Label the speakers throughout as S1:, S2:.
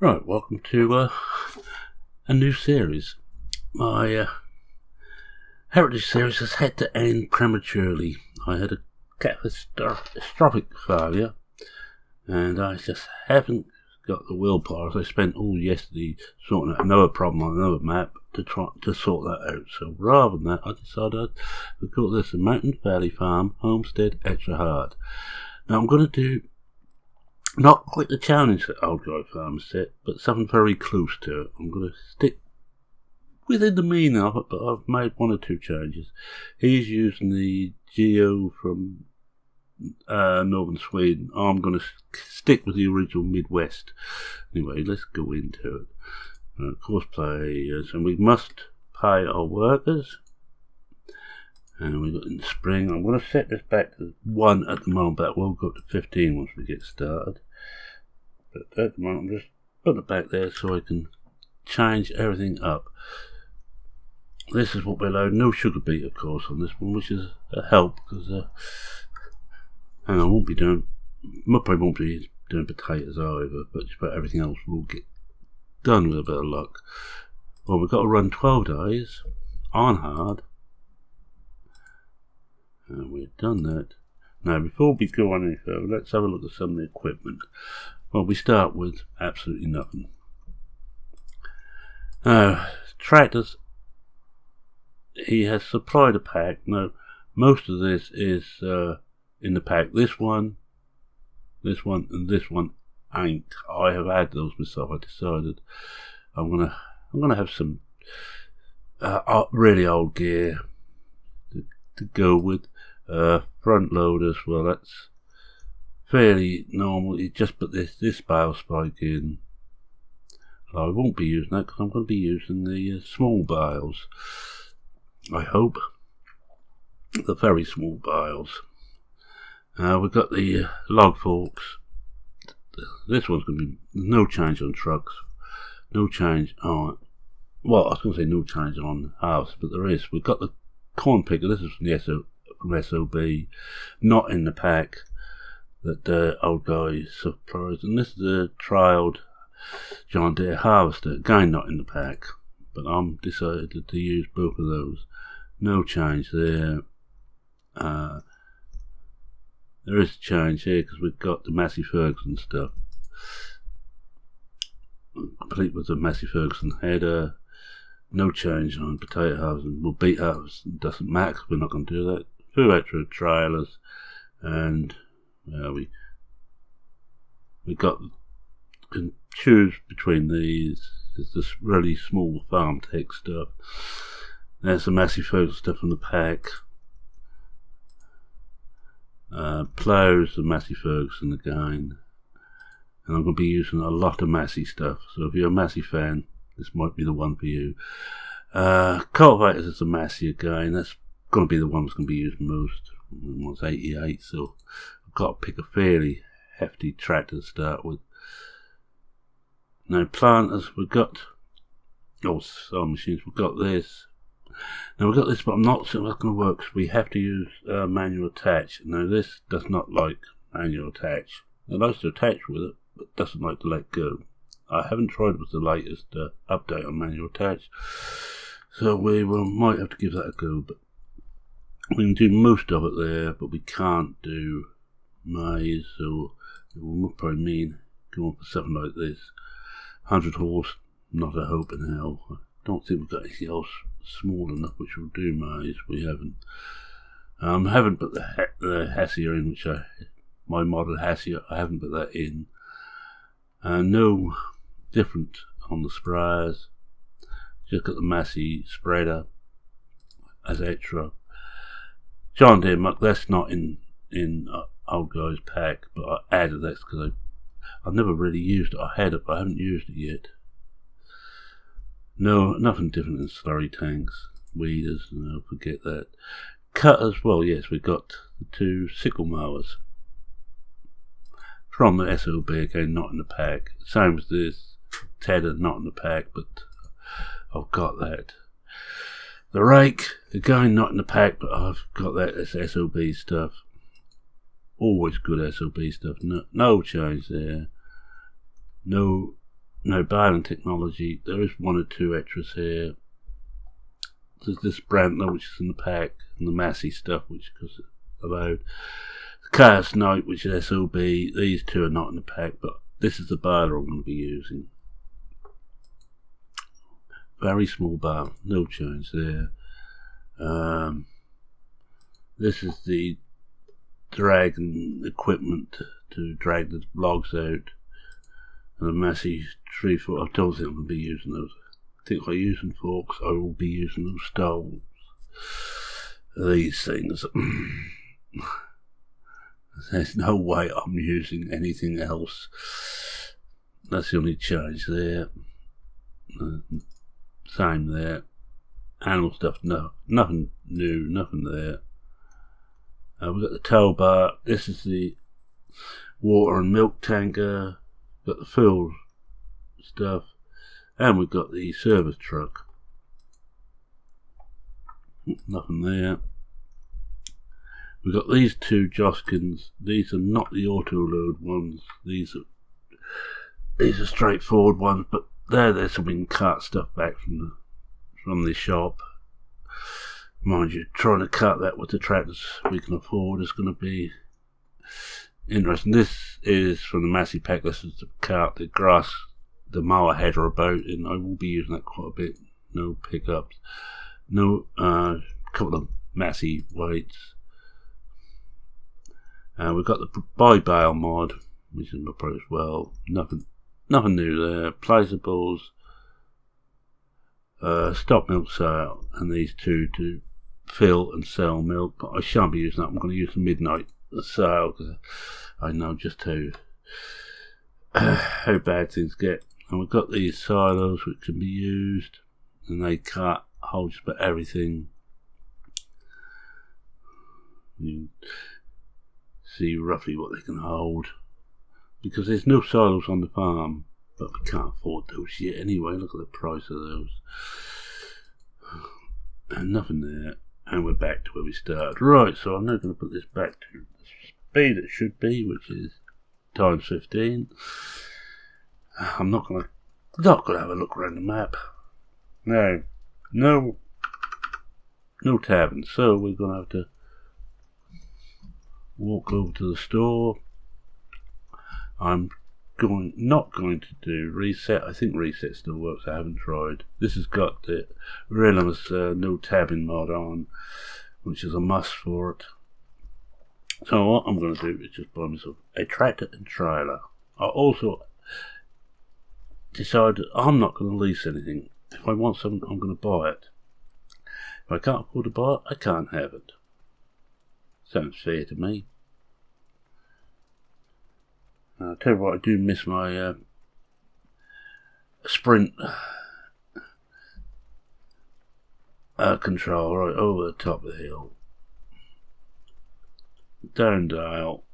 S1: Right, welcome to a new series. My heritage series has had to end prematurely. I had a catastrophic failure, and I just haven't got the willpower. So I spent all yesterday sorting out another problem on another map to try to sort that out. So rather than that, I decided I'd call this a Mountain Valley Farm Homestead Extra Hard. Now I'm going to do not quite the challenge that OldGuyFarmer set, but something very close to it. I'm going to stick within the meaning of it, but I've made one or two changes. He's using the geo from northern Sweden. I'm going to stick with the original Midwest. Anyway, let's go into it. Of course, players, and we must pay our workers. And we got in spring. I'm going to set this back to 1 at the moment, but we'll go up to 15 once we get started. But at the moment, I'm just putting it back there so I can change everything up. This is what we're allowed. No sugar beet, of course, on this one, which is a help because, and I won't be doing, probably won't be doing potatoes either, but just about everything else will get done with a bit of luck. Well, we've got to run 12 days on hard. And we've done that. Now, before we go on any further, let's have a look at some of the equipment. Well, we start with absolutely nothing. Tractors, he has supplied a pack. Now, most of this is in the pack. This one, and this one ain't. I have had those myself. I decided I'm gonna have some really old gear to go with. Front loaders, well, that's fairly normal. You just put this bale spike in. I won't be using that because I'm going to be using the small bales. I hope the very small bales. We've got the log forks. This one's going to be no change on trucks, no change on. Well, I was going to say no change on halves, but there is. We've got the corn picker. This is from the SOB, not in the pack that Old Guy supplies, and this is a trialed John Deere harvester, again not in the pack, but I'm decided to use both of those. No change there. There is a change here because we've got the Massey Ferguson stuff, complete with the Massey Ferguson header. No change on potato harvesting. Well, beet harvesting doesn't matter because we're not going to do that. 2 extra trailers, and we can choose between these. There's this really small farm tech stuff. There's the Massey Ferguson stuff from the pack. Plows, the Massey Ferguson again, and I'm going to be using a lot of Massey stuff. So if you're a Massey fan, this might be the one for you. Cultivators is a Massey again. That's going to be the one that's going to be used most. One's 88, so I've got to pick a fairly hefty tractor to start with. Now planters, we've got sewing machines. We've got this. Now we've got this, but I'm not sure that's going to work because we have to use manual attach. Now this does not like manual attach. It likes to attach with it, but doesn't like to let go. I haven't tried with the latest update on manual attach, so we might have to give that a go. But we can do most of it there, but we can't do maize, so it will probably mean going for something like this. 100 horse, not a hope in hell. I don't think we've got anything else small enough which will do maize. We haven't. Haven't put the Hassier in, which my model Hassier, I haven't put that in. No different on the sprayers. Just got the Massey spreader as extra. John Deere muck, that's not in Old Guy's pack, but I added that because I've never really used it. I had it, but I haven't used it yet. No, nothing different than slurry tanks, weeders, no, forget that. Cutters, well, yes, we've got the 2 sickle mowers from the SOB, again, not in the pack. Same as this, Tedder, not in the pack, but I've got that. The rake, again, not in the pack, but I've got that as SOB stuff. Always good SOB stuff. No change there. No no baling technology. There is one or two extras here. There's this Brantler, which is in the pack, and the Massey stuff, which is allowed. The Chaos Knight, which is SOB. These two are not in the pack, but this is the baler I'm going to be using. Very small bale, no change there. This is the dragging equipment to drag the logs out, and the Massey 3-foot. I don't think I'm going to be using those. I think I'm using forks. I will be using those stoves. These things. There's no way I'm using anything else. That's the only change there. Same there. Animal stuff, no. Nothing new, nothing there. We've got the tow bar. This is the water and milk tanker. Got the fuel stuff. And we've got the service truck. Nothing there. We've got these two Joskins. These are not the auto load ones. These are straightforward ones, but there so we can cut stuff back from the shop. Mind you, trying to cut that with the tractors we can afford is going to be interesting. This is from the Massey pack. This is to cut the grass, the mower header about, and I will be using that quite a bit. No pickups, no couple of Massey weights. We've got the buy bale mod, which is my pro as well. Nothing new there. Placeables, stop milk sale, and these two to fill and sell milk. But I shan't be using that. I'm going to use the midnight sale because I know just how bad things get. And we've got these silos which can be used, and they cut, hold just about everything. You see roughly what they can hold, because there's no silos on the farm, but we can't afford those yet anyway. Look at the price of those. And nothing there, and we're back to where we started. Right, so I'm now going to put this back to the speed it should be, which is times 15. I'm not going to have a look around the map. No tavern, so we're going to have to walk over to the store. I'm not going to do reset. I think reset still works. I haven't tried. This has got the Realismus no tabbing mod on, which is a must for it. So what I'm going to do is just buy myself a tractor and trailer. I also decided I'm not going to lease anything. If I want something, I'm going to buy it. If I can't afford to buy it, I can't have it. Sounds fair to me. I'll tell you what, I do miss my sprint control right over the top of the hill. Down dial.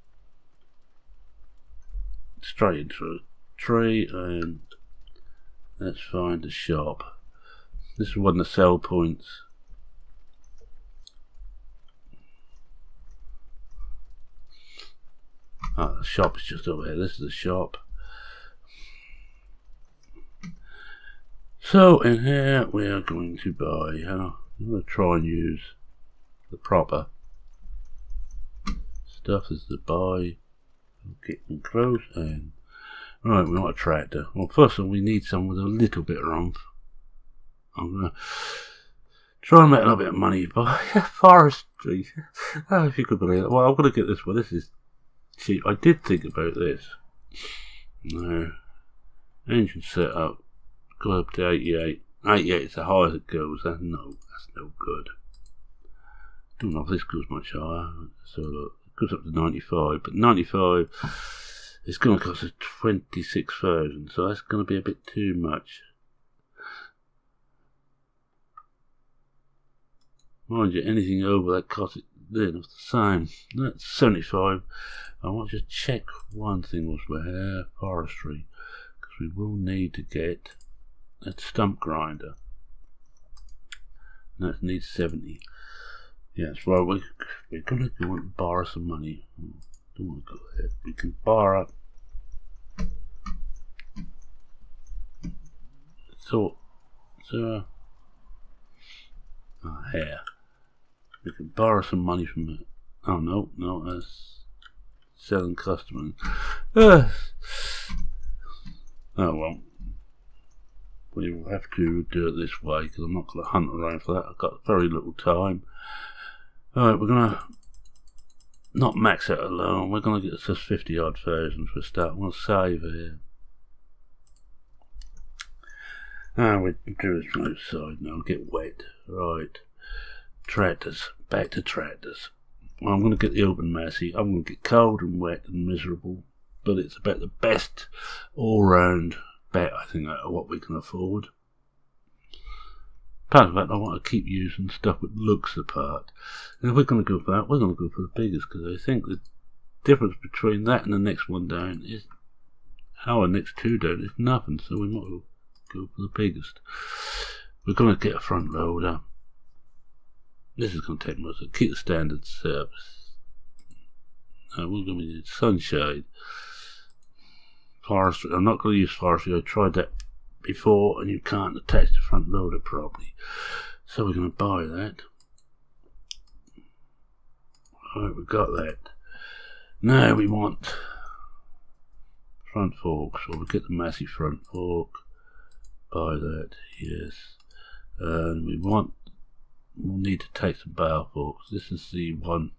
S1: Straight into a tree, and let's find the shop. This is one of the sell points. The shop is just over here. This is the shop. So in here we are going to buy. I'm going to try and use the proper stuff as the buy. Getting close, and right, we want a tractor. Well, first of all, we need some with a little bit of oomph. I'm going to try and make a little bit of money by forestry. Oh, if you could believe it. Well, I'm going to get this one. This is cheap. I did think about this. No. Engine setup. Go up to 88. 88 is the highest it goes. That's no good. Don't know if this goes much higher. So it goes up to 95. But 95 is going to cost us 26,000. So that's going to be a bit too much. Mind you, anything over that costs it then it's the same. That's 75. I want to just check one thing was we're here, forestry, because we will need to get that stump grinder. And that needs 70. Yes, well, we're going to go and borrow some money. Don't want to go there. We can borrow So here we can borrow some money from it. Oh no, that's selling customers. Oh well, we will have to do it this way because I'm not going to hunt around for that. I've got very little time. Alright, we're going to not max out alone. We're going to get just 50 odd thousand for a start. I'm going to save here. We do this from outside now, get wet. Right, tractors, back to tractors. Well, I'm going to get the open messy. I'm going to get cold and wet and miserable, but it's about the best all-round bet, I think, out of what we can afford. Apart from that, I want to keep using stuff that looks the part. And if we're going to go for that, we're going to go for the biggest, because I think the difference between that and the next one down is our next two down is nothing, so we might as well go for the biggest. We're going to get a front loader. This is going to take most of it. Keep the standard service. We're going to need sunshade. Forestry. I'm not going to use forestry. I tried that before and you can't attach the front loader properly. So we're going to buy that. Alright, we've got that. Now we want front forks. So we'll get the massive front fork. Buy that, yes. And we'll need to take some barrel forks. This is the one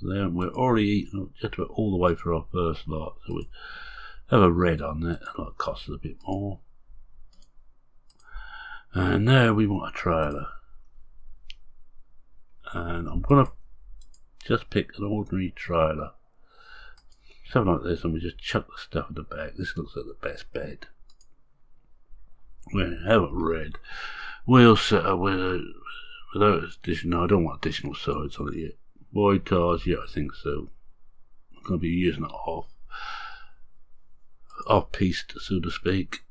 S1: there, and we're already eating just about all the way for our first lot, so we have a red on that. That costs us a bit more. And now we want a trailer, and I'm gonna just pick an ordinary trailer, something like this, and we just chuck the stuff in the back. This looks like the best bed. We have a red wheel setter without additional. No, I don't want additional sides on it yet. Wide tires, yeah, I think so. I'm going to be using it off piste, so to speak.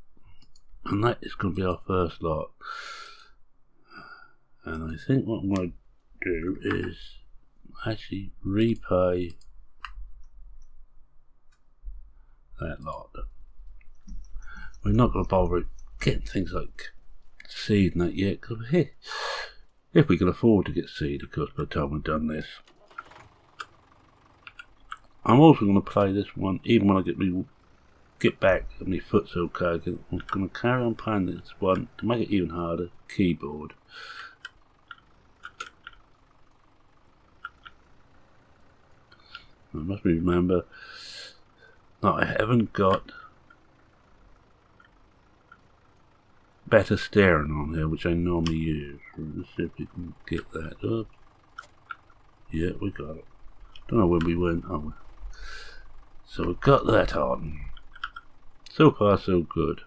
S1: And that is going to be our first lot. And I think what I'm going to do is actually repay that lot. We're not going to bother getting things like seed and that yet, because if we can afford to get seed, of course, by the time we've done this. I'm also going to play this one, even when I get back and my foot's okay. I'm going to carry on playing this one to make it even harder. Keyboard. I must remember that I haven't got better steering on here, which I normally use. Let's see if we can get that up. Yeah, we got it. Don't know where we went. Oh, so we've got that on. So far, so good.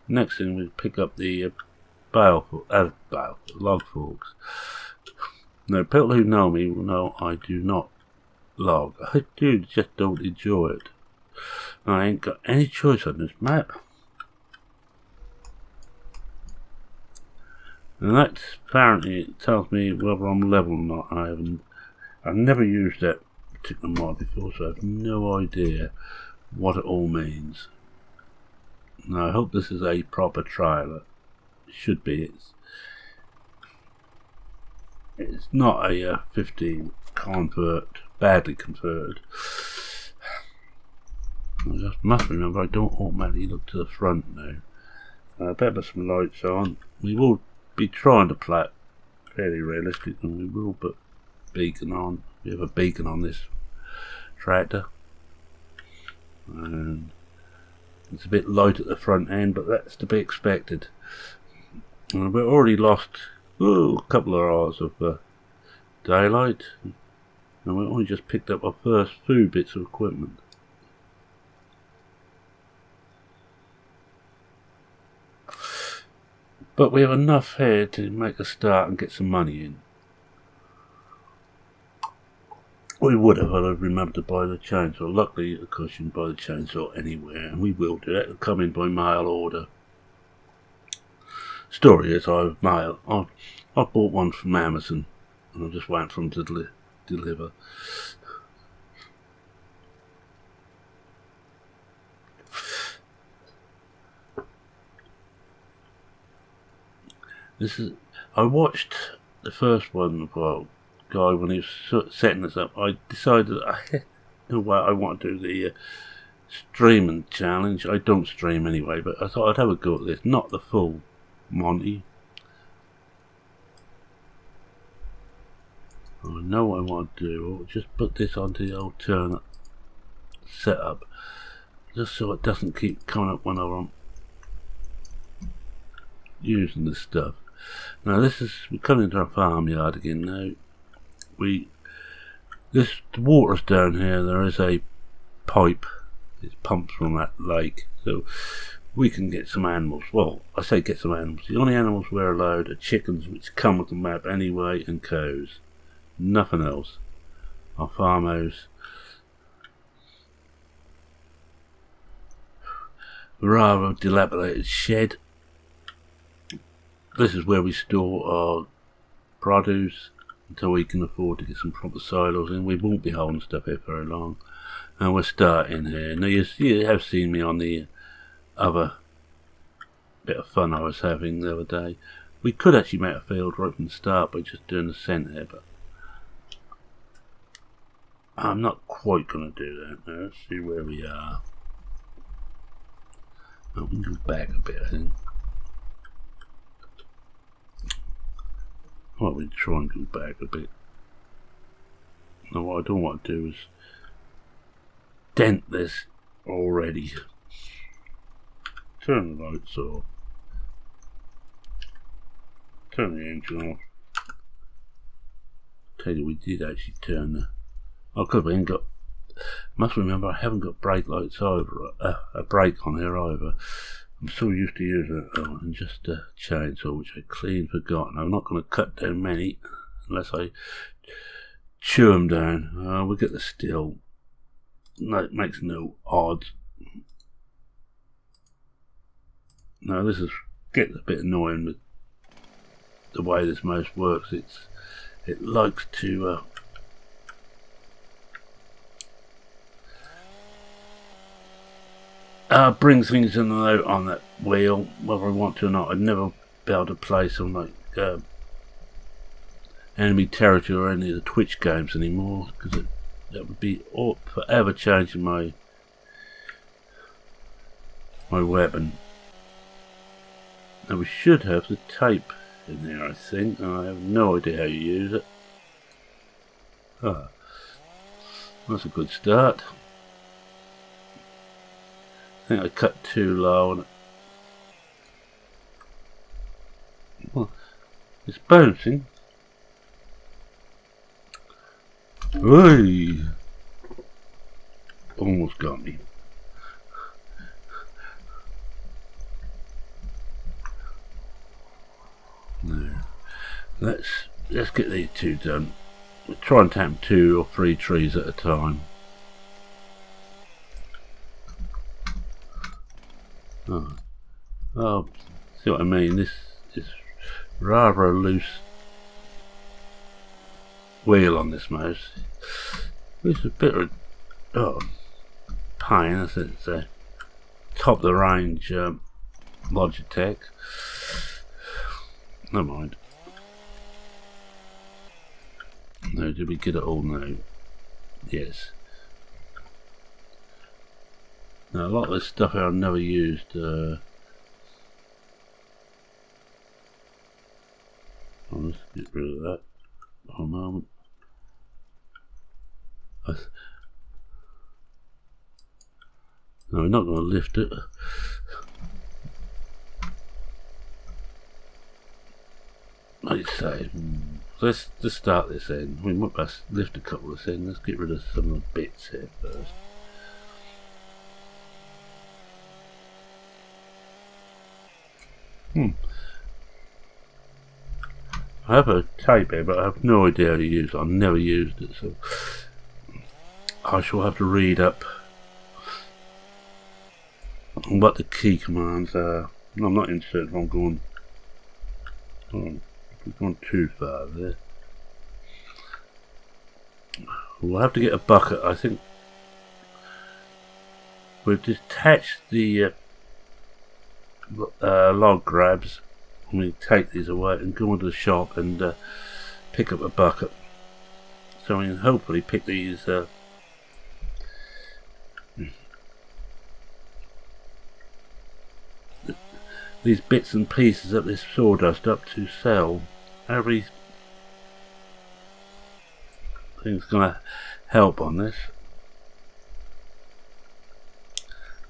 S1: Next thing, we pick up the log forks. Now, people who know me will know I do not log. I just don't enjoy it. I ain't got any choice on this map. And that apparently it tells me whether I'm level or not. I've never used that particular mod before, so I have no idea what it all means. Now I hope this is a proper trailer. It should be. It's not a 15 badly converted. I just must remember I don't automatically look to the front now. I better put some lights on. We will be trying to play it fairly realistic, and we will put beacon on. We have a beacon on this tractor, and it's a bit light at the front end, but that's to be expected. And we've already lost a couple of hours of daylight, and we only just picked up our first few bits of equipment. But we have enough here to make a start and get some money in. We would have, I'd have remembered to buy the chainsaw. Luckily, of course, you can buy the chainsaw anywhere, and we will do that. It'll come in by mail order. Story is, I bought one from Amazon, and I'm just waiting for them to deliver. I watched the first one, well, guy when he was setting this up. I decided I want to do the streaming challenge. I don't stream anyway, but I thought I'd have a go at this. Not the full Monty. I know what I want to do. I'll just put this onto the alternate setup, just so it doesn't keep coming up when I'm using this stuff. Now we're coming into our farmyard again now. The water's down here. There is a pipe. It pumps from that lake, so we can get some animals. Well, I say get some animals. The only animals we're allowed are chickens, which come with the map anyway, and cows. Nothing else. Our farmhouse. Rather dilapidated shed. This is where we store our produce until we can afford to get some proper silos in. We won't be holding stuff here very long. And we're starting here. Now you have seen me on the other bit of fun I was having the other day. We could actually make a field right from the start by just doing the centre, but I'm not quite going to do that now. Let's see where we are. Oh, we can go back a bit, I think. Well, we try and go back a bit. Now, what I don't want to do is dent this already. Turn the lights off. Turn the engine off. Tell you, we did actually turn the. Oh, good, we ain't got. Must remember, I haven't got brake lights either. A brake on here either. I'm so used to using it and just a chainsaw, which I clean forgotten. I'm not going to cut down many unless I chew them down. We get the steel. No, it makes no odds. Now this gets a bit annoying with the way this mouse works. It likes to bring things in and out on that wheel, whether I want to or not. I'd never be able to play some like enemy territory or any of the Twitch games anymore, because that would be forever changing my weapon. Now we should have the tape in there, I think. I have no idea how you use it. That's a good start. I think I cut too low on it. Well, it's bouncing. Hey! Almost got me. No. Let's get these two done. We'll try and tap 2 or 3 trees at a time. Oh, see what I mean? This is rather a loose wheel on this mouse. It's a bit of pain. It's a top of the range Logitech. Never mind. No, did we get it all now? Yes. Now, a lot of this stuff here I've never used. Let's get rid of that for a moment. No, we're not going to lift it. Like I say, let's just start this end. We might best lift a couple of this end. Let's get rid of some of the bits here first. I have a tape here, but I have no idea how to use it. I've never used it, so I shall have to read up what the key commands are. I'm not interested if I'm going too far there. We'll have to get a bucket. I think we've detached the log grabs we take these away and go into the shop and pick up a bucket, so we can hopefully pick these bits and pieces of this sawdust up to sell. Every thing's gonna help on this.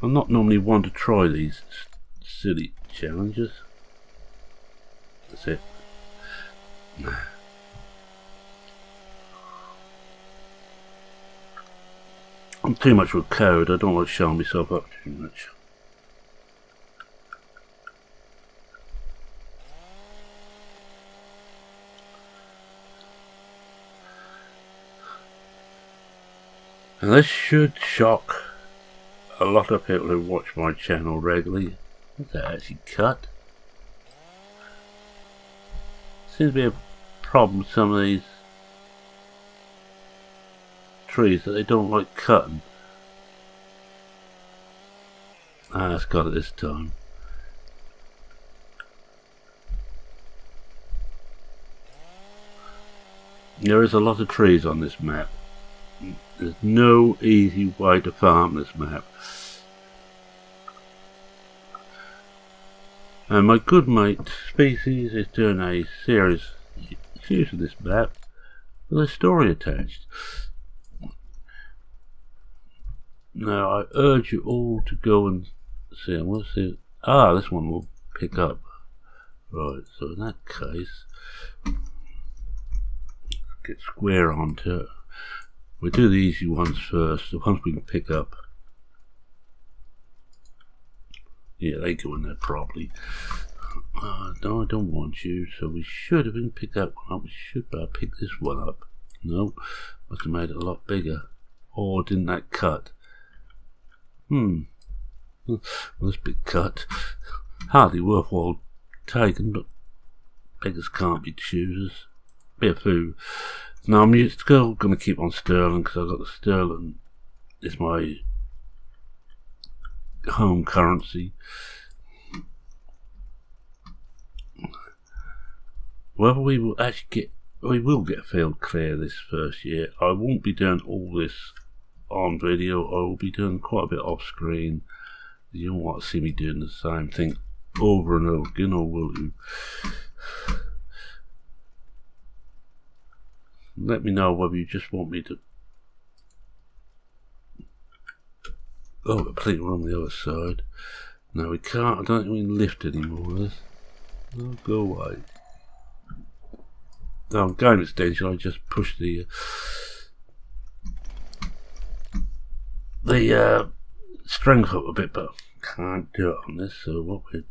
S1: I'm not normally one to try these silly challenges. That's it. I'm too much of a coward. I don't want to show myself up too much. And this should shock a lot of people who watch my channel regularly. Is that actually cut? Seems to be a problem with some of these trees that they don't like cutting. Ah, it's got it this time. There is a lot of trees on this map. There's no easy way to farm this map. And my good mate Species is doing a series using this map with a story attached. Now I urge you all to go and see. I'm going to see. Ah, this one will pick up. Right, so in that case, get square onto it. We'll do the easy ones first, the ones we can pick up. Yeah, they go in there properly. No, I don't want you, so we should have been picked that one up. We should have picked this one up. No, must have made it a lot bigger. Or didn't that cut? Well, this big cut. Hardly worthwhile taking, but beggars can't be choosers. Bit of food. Now I'm still going to keep on sterling because I've got the sterling. It's my home currency. Whether we will actually get a field clear this first year. I won't be doing all this on video. I will be doing quite a bit off screen. You don't want to see me doing the same thing over and over again, or will you? Let me know whether you just want me to. Oh, completely on the other side. No, we can't. I don't think we can lift anymore. This. No, go away. No, game extension. I just push the strength up a bit, but can't do it on this. So what we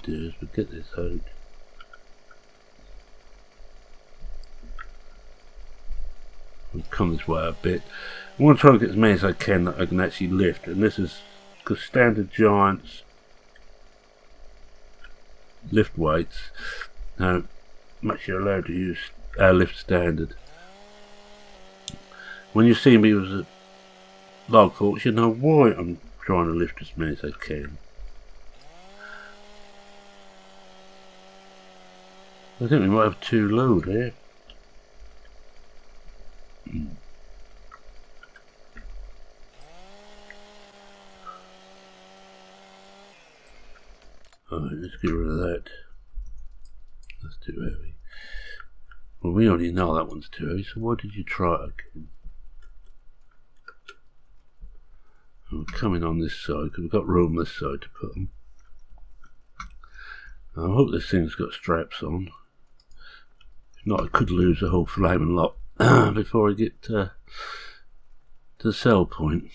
S1: do is we get this out. Come this way a bit. I want to try and get as many as I can that I can actually lift, and this is because standard giants lift weights. How much you're allowed to use lift standard. When you see me with a log forks, you know why I'm trying to lift as many as I can. I think we might have too low there. Alright, let's get rid of that. That's too heavy. Well, we already know that one's too heavy, so why did you try it again? We're coming on this side because we've got room this side to put them. I hope this thing's got straps on. If not, I could lose the whole flaming lot before I get to the sell point.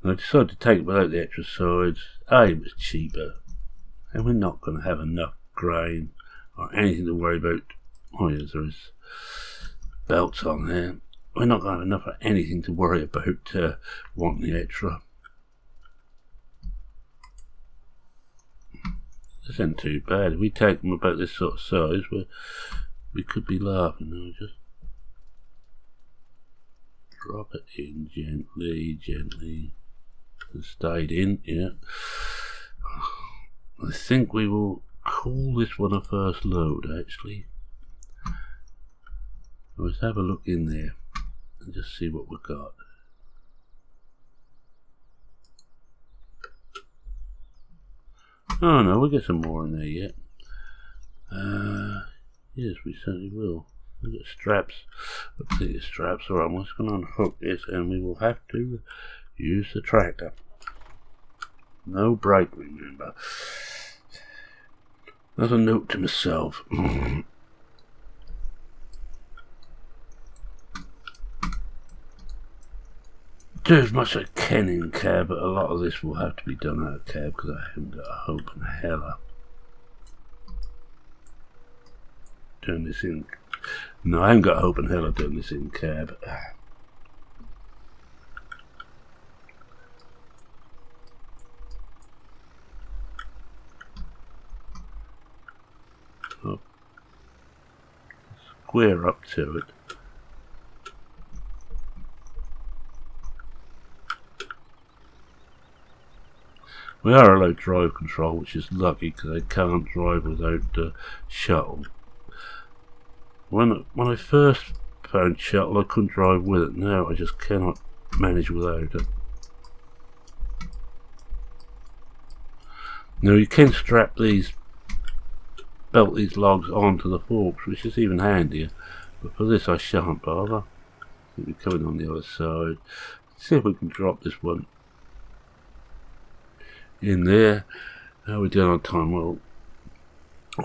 S1: I decided to take it without the extra sides. It was cheaper, and we're not going to have enough grain or anything to worry about. Oh yes, there's belts on there. We're not going to have enough of anything to worry about wanting the extra. This ain't too bad. If we take them about this sort of size, we could be laughing now. Just drop it in gently. It stayed in, yeah. I think we will call this one a first load, actually. Let's have a look in there and just see what we've got. Oh no, we'll get some more in there yet. Yes, we certainly will. We've got straps. Let's see the straps. Alright, I'm just going to unhook this and we will have to use the tractor. No brake, remember. That's a note to myself. Do as much as I can in cab, but a lot of this will have to be done out of cab because I haven't got a hope in hell. Doing this in. No, I haven't got a hope in hell of doing this in cab. Oh. Square up to it. We are allowed drive control, which is lucky because I can't drive without shuttle. When I first found shuttle, I couldn't drive with it. Now I just cannot manage without it. Now you can belt these logs onto the forks, which is even handier. But for this I shan't bother. We're coming on the other side. Let's see if we can drop this one in there. How are we doing on time? Well,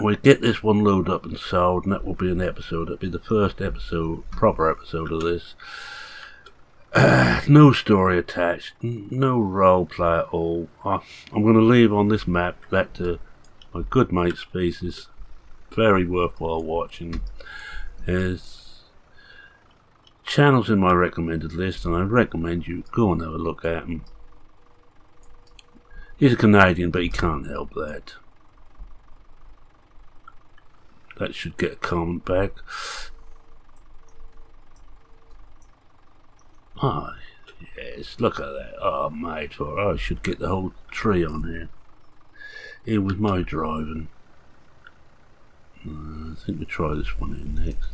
S1: we get this one load up and sold, and that will be an episode. That'll be the first episode, proper episode of this. No story attached, no role play at all. I'm going to leave on this map that to my good mate Species. Very worthwhile watching. There's channels in my recommended list, and I recommend you go and have a look at them. He's a Canadian, but he can't help that. That should get a comment back. Ah, yes, look at that. Oh, mate, I should get the whole tree on here. It was my driving. I think we'll try this one in next.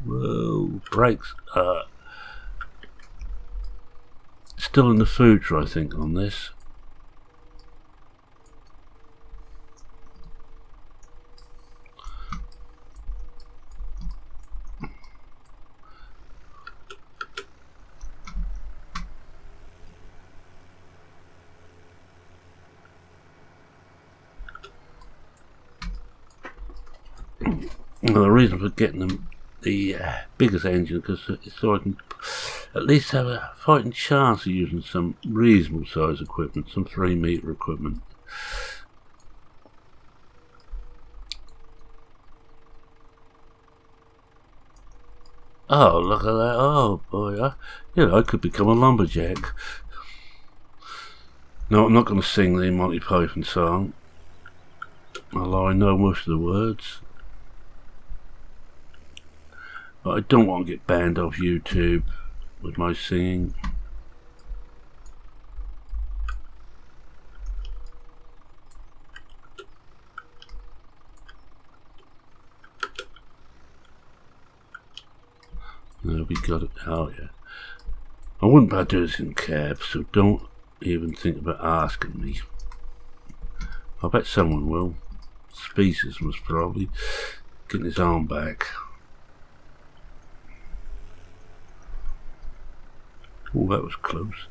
S1: Whoa, brakes are still in the future, I think, on this. Well, the reason for getting them the biggest engine because so I can at least have a fighting chance of using some reasonable size equipment, some 3 meter equipment. Oh, look at that! Oh boy, I could become a lumberjack. No, I'm not going to sing the Monty Python song, although I know most of the words. But I don't want to get banned off YouTube with my singing. No, we got it. Oh yeah. I wouldn't about do this in cab, so don't even think about asking me. I bet someone will. Species was probably getting his arm back. Oh, that was close.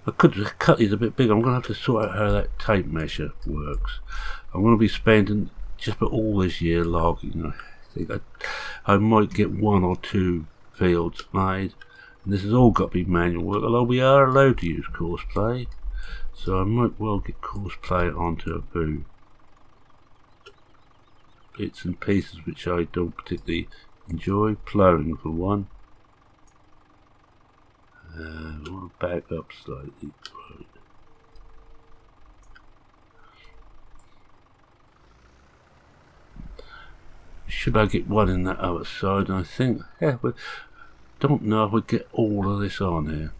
S1: I could just cut these a bit bigger. I'm going to have to sort out how that tape measure works. I'm going to be spending just about all this year logging. I think I might get 1 or 2 fields made. And this has all got to be manual work, although we are allowed to use courseplay. So I might well get courseplay onto a few bits and pieces which I don't particularly enjoy. Ploughing for one. I want to back up slightly. Right. Should I get one in that other side? And I think, yeah, don't know if we get all of this on here.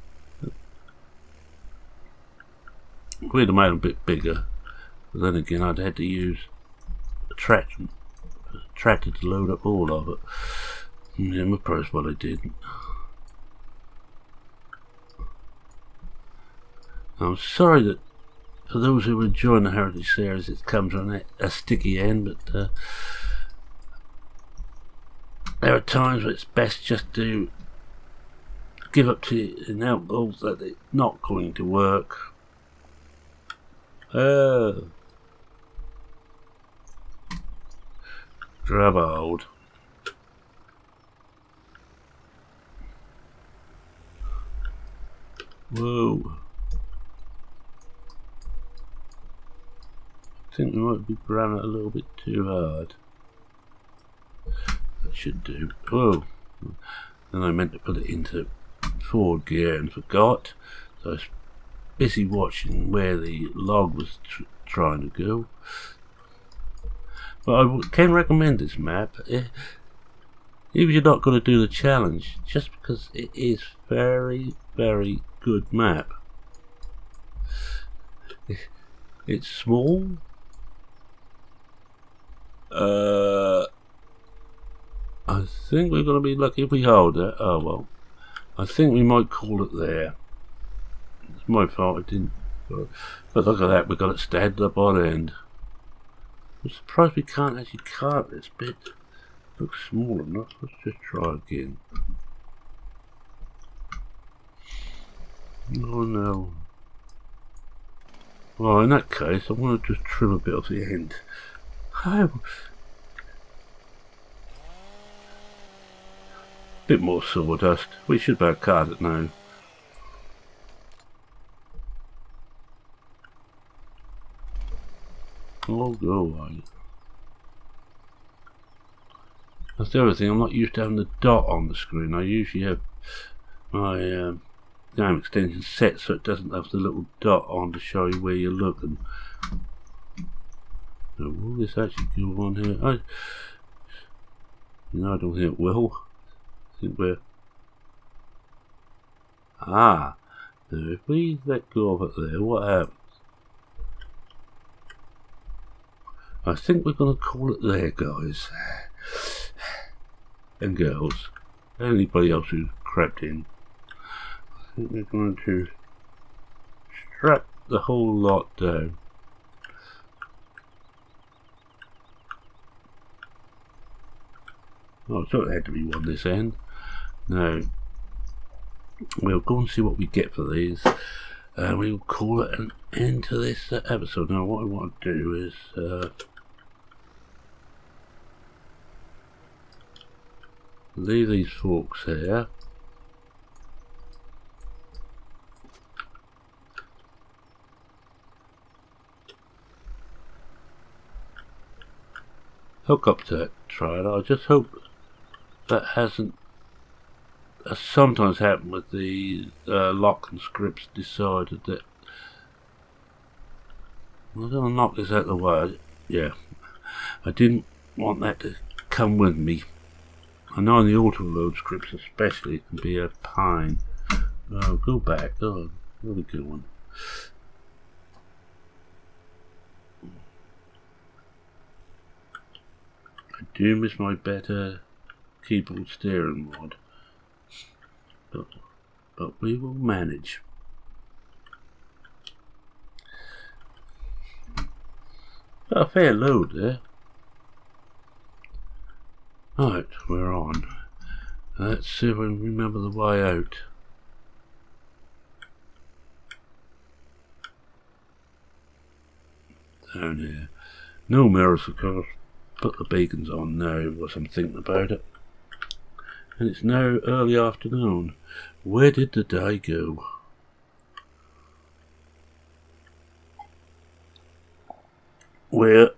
S1: We'd have made them a bit bigger, but then again I'd had to use a tractor to load up all of it. Yeah, I'm surprised what I didn't. I'm sorry that for those who are enjoying the Heritage series it comes on a sticky end, but there are times where it's best just to give up to inevitable that it's not going to work. Grab hold. Whoa. I think we might be grabbing it a little bit too hard. That should do. Whoa. And I meant to put it into forward gear and forgot. So I was busy watching where the log was trying to go. But I can recommend this map. Even if you're not going to do the challenge, just because it is very, very good map. It's small. I think we're going to be lucky if we hold it. Oh well. I think we might call it there. It's my fault I didn't. But look at that, we got it standing up on end. I'm surprised we can't actually carve this bit. Looks small enough. Let's just try again. Oh no. Well, in that case, I want to just trim a bit off the end. Oh. Bit more sawdust. We should be able to cut it now. Oh, go away. That's the other thing, I'm not used to having the dot on the screen. I usually have my game extension set so it doesn't have the little dot on to show you where you're looking. So will this actually go on here? I don't think it will. I think we're... now if we let go of it there, what happens? I think we're going to call it there, guys and girls, anybody else who's crept in. I think we're going to strap the whole lot down. Oh, so it had to be one this end. Now we'll go and see what we get for these, and we'll call it an end to this episode. Now what I want to do is leave these forks here. Hook up to that trailer. I just hope that hasn't, as sometimes happen with the lock and scripts, decided that I'm going to knock this out of the way. Yeah, I didn't want that to come with me. I know in the auto load scripts especially it can be a pain. Go back. Oh, where are we going? I do miss my better keyboard steering mod, but we will manage. Got a fair load there. Right, we're on. Let's see if we can remember the way out. Down here. No mirrors, of course. Put the beacons on now whilst I'm thinking about it. And it's now early afternoon. Where did the day go? We're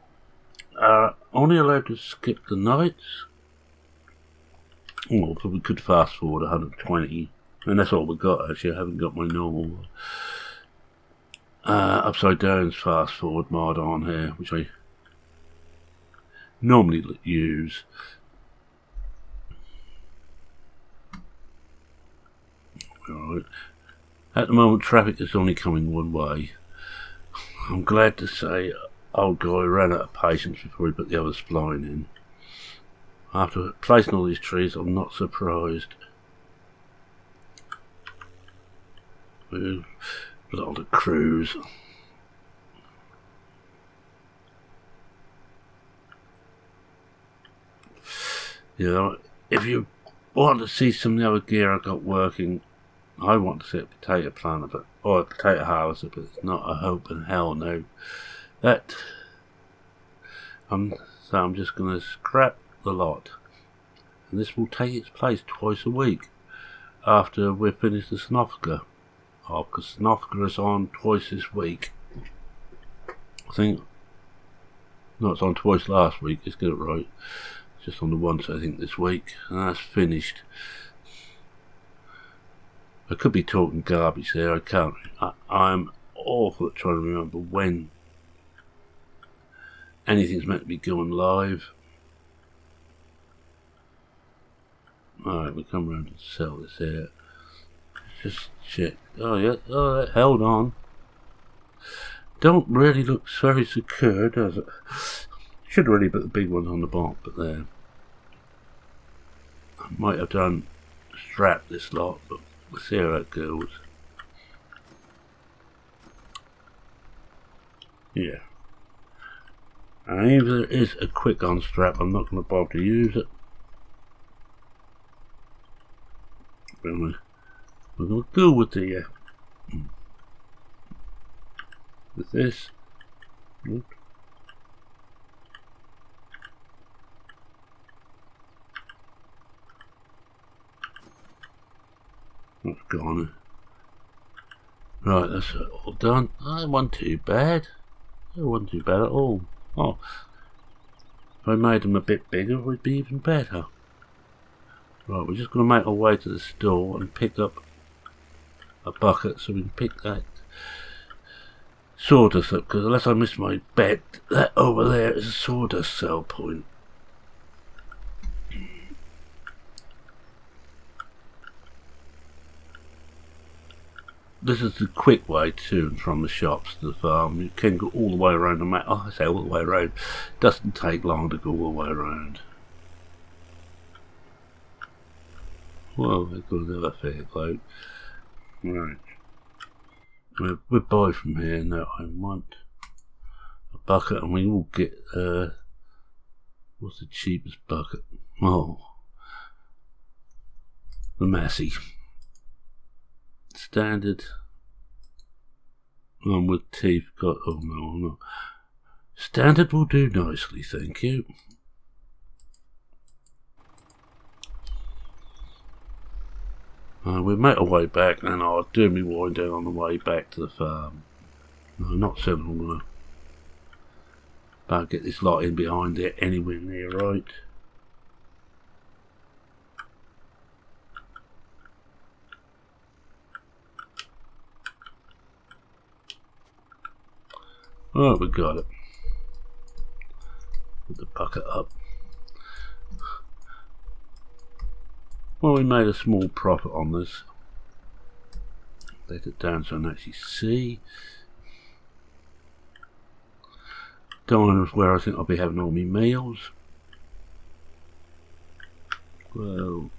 S1: only allowed to skip the nights. Well, we could fast forward 120, and that's all we got actually. I haven't got my normal upside down fast forward mod on here, which I normally use. Right. At the moment, traffic is only coming one way. I'm glad to say old guy ran out of patience before he put the other spline in. After placing all these trees, I'm not surprised. Ooh, lot of crews. You know, if you want to see some of the other gear I got working, I want to see a potato planter, or a potato harvester, but it's not a hope in hell no. So I'm just going to scrap the lot, and this will take its place twice a week after we've finished the Snofka. Oh, because Snofka is on twice this week. I think, no, it's on twice last week. Let's get it right. It's just on the once, I think, this week, and that's finished. I could be talking garbage there. I can't. I'm awful at trying to remember when anything's meant to be going live. Alright, we come around and sell this here. Just check. Oh yeah, oh, that held on. Don't really look very secure, does it? Should really put the big ones on the bottom, but there. I might have done strap this lot, but we'll see how that goes. Yeah. And even if there is a quick on strap, I'm not going to bother to use it. We're going to go with the with this. That's gone. Right, that's all done. That wasn't too bad. It wasn't too bad at all. Oh, if I made them a bit bigger, it would be even better. Right, we're just going to make our way to the store and pick up a bucket so we can pick that sawdust up, because unless I miss my bet, that over there is a sawdust sell point. This is the quick way to and from the shops to the farm. You can go all the way around the map. Oh, I say all the way around. Doesn't take long to go all the way around. Well, they've got another fair load. Right. We'll buy from here now. I want a bucket, and we will get, what's the cheapest bucket? Oh, the Massey. Standard. One with teeth got, oh no. Standard will do nicely, thank you. We'll make our way back, and I'll do me wind down on the way back to the farm. No, not certain I'm going to about get this lot in behind it anywhere near right. Oh, we got it. Put the bucket up. Well, we made a small profit on this. Let it down so I can actually see. Diners where I think I'll be having all my meals. Well,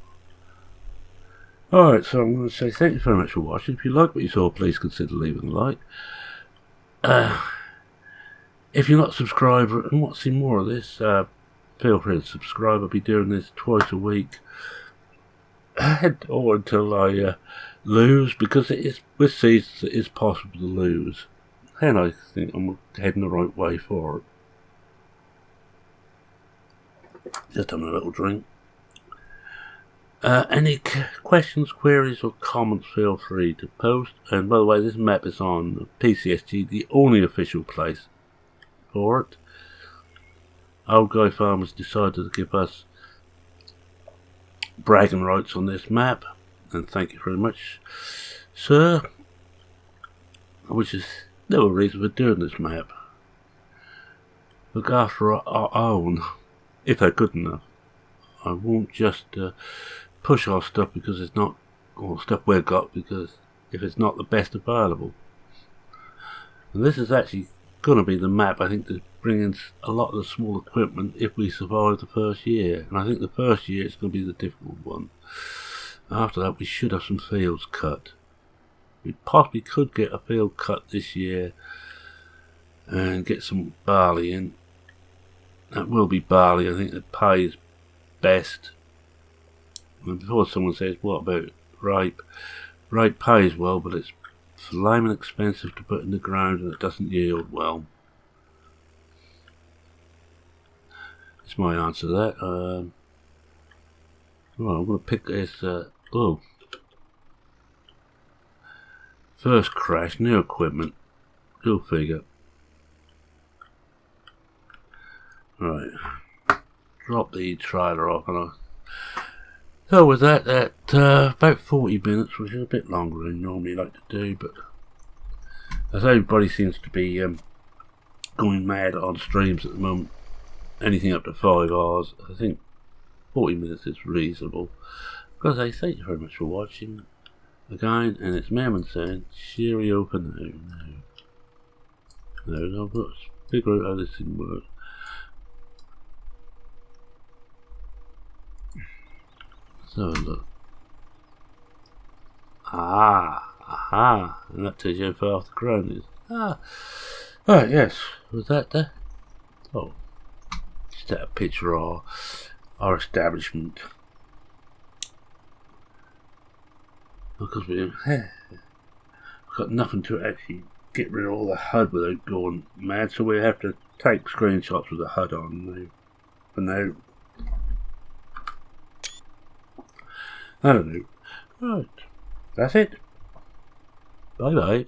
S1: alright, so I'm going to say thank you very much for watching. If you like what you saw, please consider leaving a like. If you're not a subscriber and want to see more of this, feel free to subscribe. I'll be doing this twice a week. Or until I lose, because it is with seasons it is possible to lose, and I think I'm heading the right way for it. Just having a little drink. Any questions, queries or comments, feel free to post. And by the way, this map is on PCSG, the only official place for it. OldGuyFarmer's decided to give us bragging rights on this map, and thank you very much, sir. Which is no reason for doing this map. Look after our own, if they're good enough. I won't just push our stuff because it's not or stuff we've got, because if it's not the best available. And this is actually going to be the map, I think, to bring in a lot of the small equipment if we survive the first year. And I think the first year is going to be the difficult one. After that, we should have some fields cut. We possibly could get a field cut this year and get some barley in. That will be barley, I think, that pays best. And before someone says, what about rape? Rape pays well, but it's flaming expensive to put in the ground and it doesn't yield well. That's my answer to that. Well, I'm going to pick this. First crash, new equipment. Go figure. Right. Drop the trailer off, and so with that, about 40 minutes, which is a bit longer than I normally like to do, but as everybody seems to be going mad on streams at the moment, anything up to 5 hours, I think 40 minutes is reasonable. Because I thank you very much for watching again, and it's Merman saying, cheerio for now. No, I've got to figure out how this thing works. So look. Aha, and that tells you how far off the ground is. Right, yes, was that there? Oh, just a picture of our establishment. Because we've got nothing to actually get rid of all the HUD without going mad, so we have to take screenshots with the HUD on for now. I don't know. Right. That's it. Bye bye.